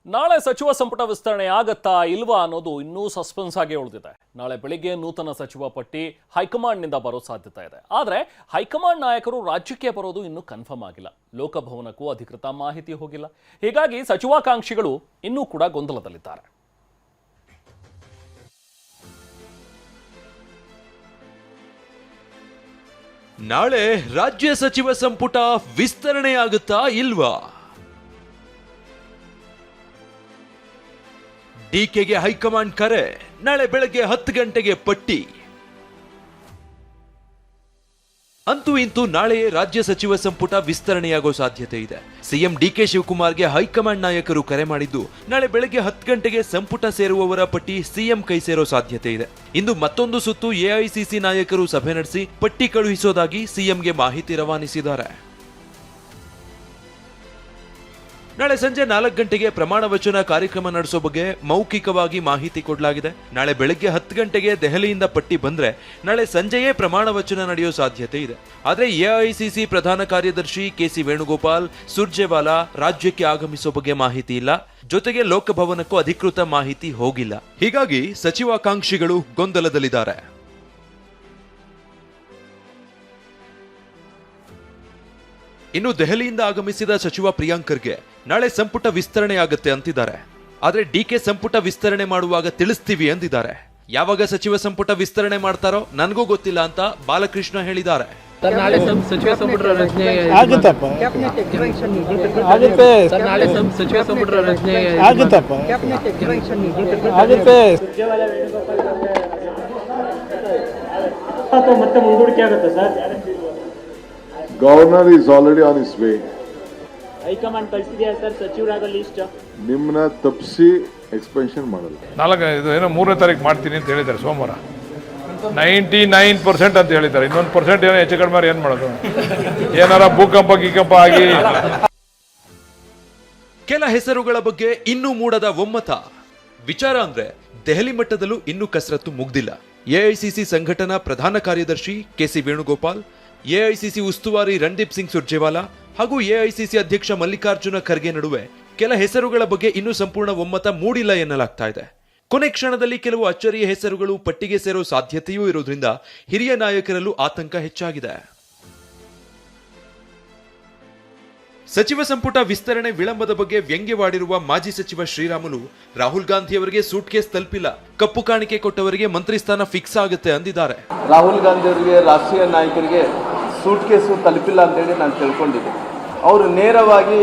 ನಾಳೆ ಸಚಿವ ಸಂಪುಟ ವಿಸ್ತರಣೆ ಆಗತ್ತಾ ಇಲ್ವಾ ಅನ್ನೋದು ಇನ್ನೂ ಸಸ್ಪೆನ್ಸ್ ಆಗಿ ಉಳಿದಿದೆ. ನಾಳೆ ಬೆಳಿಗ್ಗೆ ನೂತನ ಸಚಿವ ಪಟ್ಟಿ ಹೈಕಮಾಂಡ್ನಿಂದ ಬರೋ ಸಾಧ್ಯತೆ ಇದೆ. ಆದರೆ ಹೈಕಮಾಂಡ್ ನಾಯಕರು ರಾಜ್ಯಕ್ಕೆ ಬರೋದು ಇನ್ನೂ ಕನ್ಫರ್ಮ್ ಆಗಿಲ್ಲ. ಲೋಕಭವನಕ್ಕೂ ಅಧಿಕೃತ ಮಾಹಿತಿ ಹೋಗಿಲ್ಲ. ಹೀಗಾಗಿ ಸಚಿವಾಕಾಂಕ್ಷಿಗಳು ಇನ್ನೂ ಕೂಡ ಗೊಂದಲದಲ್ಲಿದ್ದಾರೆ. ನಾಳೆ ರಾಜ್ಯ ಸಚಿವ ಸಂಪುಟ ವಿಸ್ತರಣೆಯಾಗುತ್ತಾ ಇಲ್ವಾ? ಡಿಕೆಗೆ ಹೈಕಮಾಂಡ್ ಕರೆ. ನಾಳೆ ಬೆಳಗ್ಗೆ 10 ಗಂಟೆಗೆ ಪಟ್ಟಿ. ಅಂತೂ ಇಂತೂ ನಾಳೆಯೇ ರಾಜ್ಯ ಸಚಿವ ಸಂಪುಟ ವಿಸ್ತರಣೆಯಾಗೋ ಸಾಧ್ಯತೆ ಇದೆ. ಸಿಎಂ ಡಿಕೆ ಶಿವಕುಮಾರ್ಗೆ ಹೈಕಮಾಂಡ್ ನಾಯಕರು ಕರೆ ಮಾಡಿದ್ದು ನಾಳೆ ಬೆಳಗ್ಗೆ 10 ಗಂಟೆಗೆ ಸಂಪುಟ ಸೇರುವವರ ಪಟ್ಟಿ ಸಿಎಂ ಕೈ ಸೇರೋ ಸಾಧ್ಯತೆ ಇದೆ. ಇಂದು ಮತ್ತೊಂದು ಸುತ್ತು ಎಐಸಿಸಿ ನಾಯಕರು ಸಭೆ ನಡೆಸಿ ಪಟ್ಟಿ ಕಳುಹಿಸೋದಾಗಿ ಸಿಎಂಗೆ ಮಾಹಿತಿ ರವಾನಿಸಿದ್ದಾರೆ. ನಾಳೆ ಸಂಜೆ 4 ಗಂಟೆಗೆ ಪ್ರಮಾಣ ವಚನ ಕಾರ್ಯಕ್ರಮ ನಡೆಸೋ ಬಗ್ಗೆ ಮೌಖಿಕವಾಗಿ ಮಾಹಿತಿ ಕೊಡಲಾಗಿದೆ. ನಾಳೆ ಬೆಳಗ್ಗೆ 10 ಗಂಟೆಗೆ ದೆಹಲಿಯಿಂದ ಪಟ್ಟಿ ಬಂದ್ರೆ ನಾಳೆ ಸಂಜೆಯೇ ಪ್ರಮಾಣ ವಚನ ನಡೆಯೋ ಸಾಧ್ಯತೆ ಇದೆ. ಆದ್ರೆ ಎಐಸಿಸಿ ಪ್ರಧಾನ ಕಾರ್ಯದರ್ಶಿ ಕೆಸಿ ವೇಣುಗೋಪಾಲ್ ಸುರ್ಜೇವಾಲಾ ರಾಜ್ಯಕ್ಕೆ ಆಗಮಿಸೋ ಬಗ್ಗೆ ಮಾಹಿತಿ ಇಲ್ಲ. ಜೊತೆಗೆ ಲೋಕಭವನಕ್ಕೂ ಅಧಿಕೃತ ಮಾಹಿತಿ ಹೋಗಿಲ್ಲ. ಹೀಗಾಗಿ ಸಚಿವಾಕಾಂಕ್ಷಿಗಳು ಗೊಂದಲದಲ್ಲಿದ್ದಾರೆ. ಇನ್ನು ದೆಹಲಿಯಿಂದ ಆಗಮಿಸಿದ ಸಚಿವ ಪ್ರಿಯಾಂಕ್ ಖರ್ಗೆ ನಾಳೆ ಸಂಪುಟ ವಿಸ್ತರಣೆ ಆಗುತ್ತೆ ಅಂತಿದ್ದಾರೆ. ಆದ್ರೆ ಡಿಕೆ ಸಂಪುಟ ವಿಸ್ತರಣೆ ಮಾಡುವಾಗ ತಿಳಿಸ್ತೀವಿ ಅಂದಿದ್ದಾರೆ. ಯಾವಾಗ ಸಚಿವ ಸಂಪುಟ ವಿಸ್ತರಣೆ ಮಾಡ್ತಾರೋ ನನಗೂ ಗೊತ್ತಿಲ್ಲ ಅಂತ ಬಾಲಕೃಷ್ಣ ಹೇಳಿದ್ದಾರೆ. ನಾಳೆ ಸಚಿವ ಸಂಪುಟ ರಚನೆ ಆಗುತ್ತಪ್ಪ ಆಗುತ್ತೆ ನಾಳೆ ಸಚಿವ ಸಂಪುಟ ರಚನೆ ಆಗುತ್ತಪ್ಪ ಆಗುತ್ತೆ. ಮತ್ತೆ ಮುಂದೂಡಿಕೆ ಆಗುತ್ತೆ sir. Governor is already on his way. High command ಕಳಿಸಿದೆಯಾ ಸರ್ ಸಚಿವರಾಗ ಲಿಸ್ಟ್? ನಿಮ್ಮನ್ನ ತಪ್ಪಿಸಿ ಎಕ್ಸ್ಪೆನ್ಷನ್ ಮಾಡಲ್ಲ. 3ನೇ ತಾರೀಕು ಮಾಡ್ತೀನಿ ಅಂತ ಹೇಳಿದ್ದಾರೆ. ಸೋಮವಾರ 99% ಅಂತ ಹೇಳಿದ್ದಾರೆ. ಇನ್ನೊಂದು % ಏನೋ ಹೆಚ್ಚು ಕಡಿಮೆ ಏನ್ ಮಾಡೋದು? ಏನಾರ ಭೂಕಂಪ ಆಗಿ ಕೆಲ ಹೆಸರುಗಳ ಬಗ್ಗೆ ಇನ್ನೂ ಮೂಡದ ಒಮ್ಮತ. ವಿಚಾರ ಅಂದ್ರೆ ದೆಹಲಿ ಮಟ್ಟದಲ್ಲೂ ಇನ್ನೂ ಕಸರತ್ತು ಮುಗ್ದಿಲ್ಲ. ಎಐಸಿಸಿ ಸಂಘಟನಾ ಪ್ರಧಾನ ಕಾರ್ಯದರ್ಶಿ ಕೆಸಿ ವೇಣುಗೋಪಾಲ್, ಎಐಸಿಸಿ ಉಸ್ತುವಾರಿ ರಣದೀಪ್ ಸಿಂಗ್ ಸುರ್ಜೇವಾಲಾ ಹಾಗೂ ಎಐಸಿಸಿ ಅಧ್ಯಕ್ಷ ಮಲ್ಲಿಕಾರ್ಜುನ ಖರ್ಗೆ ನಡುವೆ ಕೆಲ ಹೆಸರುಗಳ ಬಗ್ಗೆ ಇನ್ನೂ ಸಂಪೂರ್ಣ ಒಮ್ಮತ ಮೂಡಿಲ್ಲ ಎನ್ನಲಾಗ್ತಾ ಇದೆ. ಕೊನೆ ಕ್ಷಣದಲ್ಲಿ ಕೆಲವು ಅಚ್ಚರಿಯ ಹೆಸರುಗಳು ಪಟ್ಟಿಗೆ ಸೇರೋ ಸಾಧ್ಯತೆಯೂ ಇರೋದ್ರಿಂದ ಹಿರಿಯ ನಾಯಕರಲ್ಲೂ ಆತಂಕ ಹೆಚ್ಚಾಗಿದೆ. ಸಚಿವ ಸಂಪುಟ ವಿಸ್ತರಣೆ ವಿಳಂಬದ ಬಗ್ಗೆ ವ್ಯಂಗ್ಯವಾಡಿರುವ ಮಾಜಿ ಸಚಿವ ಶ್ರೀರಾಮುಲು ರಾಹುಲ್ ಗಾಂಧಿ ಅವರಿಗೆ ಸೂಟ್ ಕೇಸ್ ತಲುಪಿಲ್ಲ, ಕಪ್ಪು ಕಾಣಿಕೆ ಕೊಟ್ಟವರಿಗೆ ಮಂತ್ರಿ ಸ್ಥಾನ ಫಿಕ್ಸ್ ಆಗುತ್ತೆ ಅಂದಿದ್ದಾರೆ. ರಾಹುಲ್ ಗಾಂಧಿ ಅವರಿಗೆ ರಾಷ್ಟ್ರೀಯ ನಾಯಕರಿಗೆ ಸೂಟ್ ಕೇಸು ತಲುಪಿಲ್ಲ ಅಂತೇಳಿ ನಾನು ತಿಳ್ಕೊಂಡಿದ್ದೆ. ಅವರು ನೇರವಾಗಿ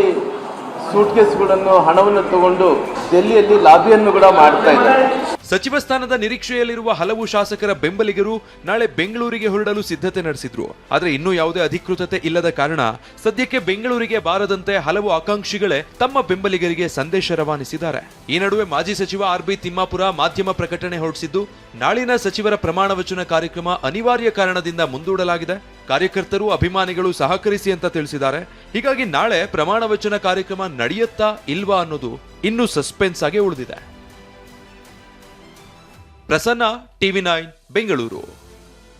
ಸೂಟ್ ಕೇಸ್ಗಳನ್ನು ಹಣವನ್ನು ತಗೊಂಡು ಡೆಲ್ಲಿಯಲ್ಲಿ ಲಾಬಿಯನ್ನು ಕೂಡ ಮಾಡ್ತಾ ಇದ್ದಾರೆ. ಸಚಿವ ಸ್ಥಾನದ ನಿರೀಕ್ಷೆಯಲ್ಲಿರುವ ಹಲವು ಶಾಸಕರ ಬೆಂಬಲಿಗರು ನಾಳೆ ಬೆಂಗಳೂರಿಗೆ ಹೊರಡಲು ಸಿದ್ಧತೆ ನಡೆಸಿದ್ರು. ಆದ್ರೆ ಇನ್ನೂ ಯಾವುದೇ ಅಧಿಕೃತತೆ ಇಲ್ಲದ ಕಾರಣ ಸದ್ಯಕ್ಕೆ ಬೆಂಗಳೂರಿಗೆ ಬಾರದಂತೆ ಹಲವು ಆಕಾಂಕ್ಷಿಗಳೇ ತಮ್ಮ ಬೆಂಬಲಿಗರಿಗೆ ಸಂದೇಶ ರವಾನಿಸಿದ್ದಾರೆ. ಈ ನಡುವೆ ಮಾಜಿ ಸಚಿವ ಆರ್.ಬಿ. ತಿಮ್ಮಾಪುರ ಮಾಧ್ಯಮ ಪ್ರಕಟಣೆ ಹೊರಡಿಸಿದ್ದು ನಾಳಿನ ಸಚಿವರ ಪ್ರಮಾಣ ವಚನ ಕಾರ್ಯಕ್ರಮ ಅನಿವಾರ್ಯ ಕಾರಣದಿಂದ ಮುಂದೂಡಲಾಗಿದೆ. ಕಾರ್ಯಕರ್ತರು ಅಭಿಮಾನಿಗಳು ಸಹಕರಿಸಿ ಅಂತ ತಿಳಿಸಿದ್ದಾರೆ. ಹೀಗಾಗಿ ನಾಳೆ ಪ್ರಮಾಣ ವಚನ ಕಾರ್ಯಕ್ರಮ ನಡೆಯುತ್ತಾ ಇಲ್ವಾ ಅನ್ನೋದು ಇನ್ನೂ ಸಸ್ಪೆನ್ಸ್ ಆಗಿ ಉಳಿದಿದೆ. ಪ್ರಸನ್ನ, ಟಿವಿ9 ಬೆಂಗಳೂರು.